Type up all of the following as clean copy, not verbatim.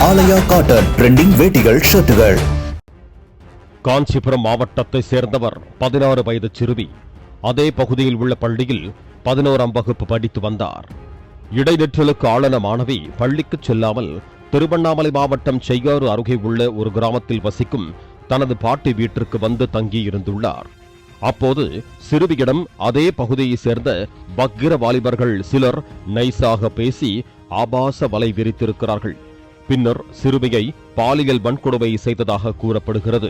ஆலயா cotton trending வேட்டிகள் ஷர்ட்டுகள். Kanchipuram மாவட்டத்தை சேர்ந்தவர் 16 வயது சிறுமி. அதே பகுதியில் உள்ள பள்ளியில் 11ஆம் வகுப்பு படித்து வந்தார். இடைநிற்றலுக்கு ஆளான மாணவி பள்ளிக்கு செல்லாமல் திருவண்ணாமலை மாவட்டம் செய்யாறு அருகே உள்ள ஒரு கிராமத்தில் வசிக்கும் தனது பாட்டி வீட்டிற்கு வந்து தங்கியிருந்துள்ளார். அப்போது சிறுமியிடம் அதே பகுதியை சேர்ந்த பக்கிர வாலிபர்கள் சிலர் நைசாக பேசி ஆபாச வலை விரித்திருக்கிறார்கள். பின்னர் சிறுமியை பாலியல் வன்கொடுமை செய்ததாக கூறப்படுகிறது.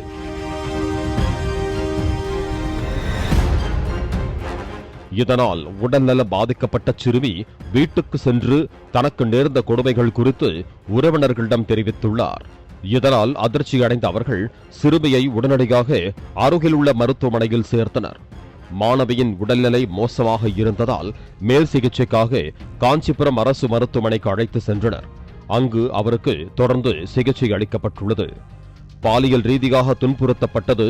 இதனால் உடல்நலம் பாதிக்கப்பட்ட சிறுமி வீட்டுக்கு சென்று தனக்கு நேர்ந்த கொடுமைகள் குறித்து உறவினர்களிடம் தெரிவித்துள்ளார். இதனால் அதிர்ச்சி அடைந்த அவர்கள் சிறுமியை உடனடியாக அருகில் உள்ள மருத்துவமனையில் சேர்த்தனர். மாணவியின் உடல்நிலை மோசமாக இருந்ததால் மேல் சிகிச்சைக்காக காஞ்சிபுரம் அரசு மருத்துவமனைக்கு அழைத்து சென்றனர். அங்கு அவருக்கு தொடர்ந்து சிகிச்சை அளிக்கப்பட்டுள்ளது. பாலியல் ரீதியாக துன்புறுத்தப்பட்டது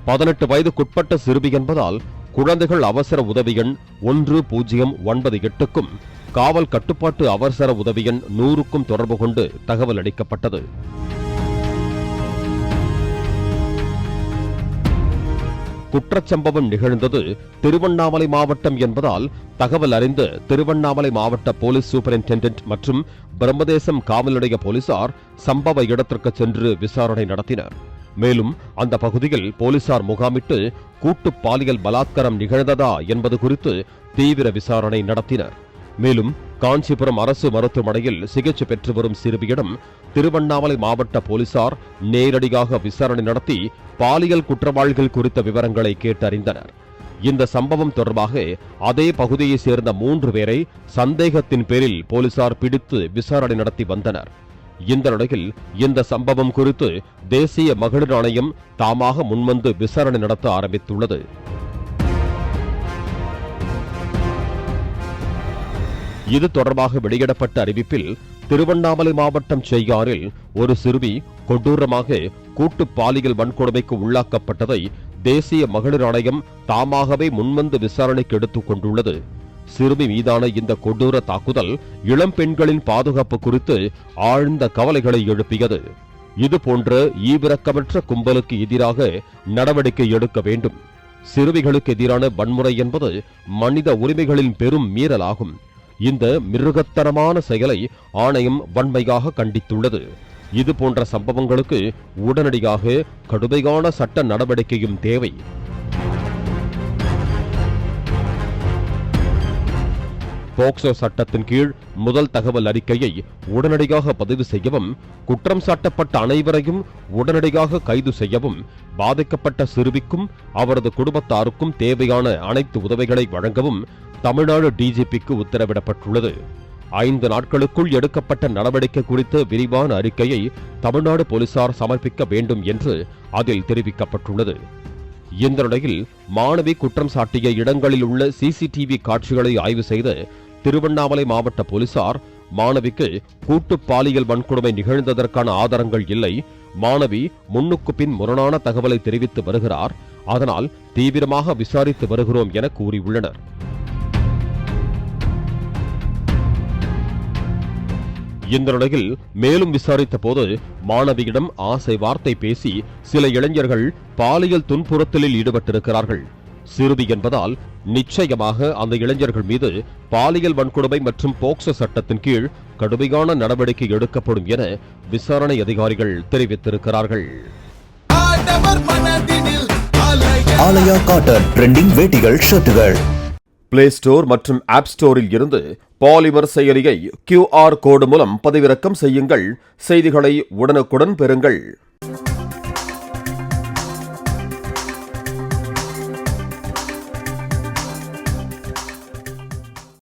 18 வயதுக்குட்பட்ட சிறுமி என்பதால் குழந்தைகள் அவசர உதவி எண் 1098க்கும் காவல் கட்டுப்பாட்டு அவசர உதவி எண் 100க்கும் தொடர்பு கொண்டு தகவல் அளிக்கப்பட்டது. குற்றச்சம்பவம் நிகழ்ந்தது திருவண்ணாமலை மாவட்டம் என்பதால் தகவல் அறிந்து திருவண்ணாமலை மாவட்ட போலீஸ் சூப்பரிண்டென்டென்ட் மற்றும் பிரம்மதேசம் காவல் நிலைய போலீசார் சம்பவ இடத்திற்கு சென்று விசாரணை நடத்தினர். மேலும் அந்த பகுதியில் போலீசார் முகாமிட்டு கூட்டு பாலியல் பலாத்காரம் நிகழ்ந்ததா என்பது குறித்து தீவிர விசாரணை நடத்தினர். மேலும் காஞ்சிபுரம் அரசு மருத்துவமனையில் சிகிச்சை பெற்று வரும் சிறுமியிடம் திருவண்ணாமலை மாவட்ட போலீசார் நேரடியாக விசாரணை நடத்தி பாலியல் குற்றவாளிகள் குறித்த விவரங்களை கேட்டறிந்தனர். இந்த சம்பவம் தொடர்பாக அதே பகுதியை சேர்ந்த 3 பேரை சந்தேகத்தின் பேரில் போலீசார் பிடித்து விசாரணை நடத்தி வந்தனர். இந்த நிலையில் இந்த சம்பவம் குறித்து தேசிய மகளிர் ஆணையம் தாமாக முன்வந்து விசாரணை நடத்த ஆரம்பித்துள்ளது. இது தொடர்பாக வெளியிடப்பட்ட அறிவிப்பில் திருவண்ணாமலை மாவட்டம் செய்யாறில் ஒரு சிறுமி கொடூரமாக கூட்டு பாலியல் வன்கொடுமைக்கு உள்ளாக்கப்பட்டதை தேசிய மகளிர் ஆணையம் தாமாகவே முன்வந்து விசாரணைக்கு எடுத்துக் கொண்டுள்ளது. சிறுமி மீதான இந்த கொடூர தாக்குதல் இளம் பெண்களின் பாதுகாப்பு குறித்து ஆழ்ந்த கவலைகளை எழுப்பியது. இதுபோன்ற ஈவிரக்கமற்ற கும்பலுக்கு எதிராக நடவடிக்கை எடுக்க வேண்டும். சிறுமிகளுக்கு எதிரான வன்முறை என்பது மனித உரிமைகளின் பெரும் மீறலாகும். இந்த மிருகத்தனமான செயலை ஆணையம் வன்மையாக கண்டித்துள்ளது. இது போன்ற சம்பவங்களுக்கு உடனடியாக கடுமையான சட்ட நடவடிக்கையும் தேவை. போக்சோ சட்டத்தின் கீழ் முதல் தகவல் அறிக்கையை உடனடியாக பதிவு செய்யவும், குற்றம் சாட்டப்பட்ட அனைவரையும் உடனடியாக கைது செய்யவும், பாதிக்கப்பட்ட சிறுமிக்கும் அவரது குடும்பத்தாருக்கும் தேவையான அனைத்து உதவிகளை வழங்கவும் தமிழ்நாடு டிஜிபிக்கு உத்தரவிடப்பட்டுள்ளது. 5 நாட்களுக்குள் எடுக்கப்பட்ட நடவடிக்கை குறித்த விரிவான அறிக்கையை தமிழ்நாடு போலீசார் சமர்ப்பிக்க வேண்டும் என்று அதில் தெரிவிக்கப்பட்டுள்ளது. இந்த நிலையில் மாணவி குற்றம் சாட்டிய இடங்களில் உள்ள சிசிடிவி காட்சிகளை ஆய்வு செய்த திருவண்ணாமலை மாவட்ட போலீசார் மாணவிக்கு கூட்டு பாலியல் வன்கொடுமை நிகழ்ந்ததற்கான ஆதாரங்கள் இல்லை, மாணவி முன்னுக்கு பின் முரணான தகவலை தெரிவித்து வருகிறார், அதனால் தீவிரமாக விசாரித்து வருகிறோம் என கூறியுள்ளனர். இந்த நிலையில் மேலும் விசாரித்த போது மாணவியிடம் ஆசை வார்த்தை பேசி சில இளைஞர்கள் பாலியல் துன்புறுத்தலில் ஈடுபட்டிருக்கிறார்கள். சிறுமி என்பதால் நிச்சயமாக அந்த இளைஞர்கள் மீது பாலியல் வன்கொடுமை மற்றும் போக்சோ சட்டத்தின் கீழ் கடுமையான நடவடிக்கை எடுக்கப்படும் என விசாரணை அதிகாரிகள் தெரிவித்திருக்கிறார்கள். ஆலயா காட்டன் ட்ரெண்டிங் வேட்டிகள் ஷர்ட்டுகள். பிளே ஸ்டோர் மற்றும் ஆப் ஸ்டோரில் இருந்து பாலிமர் செயலியை QR கோடு மூலம் பதிவிறக்கம் செய்யுங்கள். செய்திகளை உடனுக்குடன் பெறுங்கள்.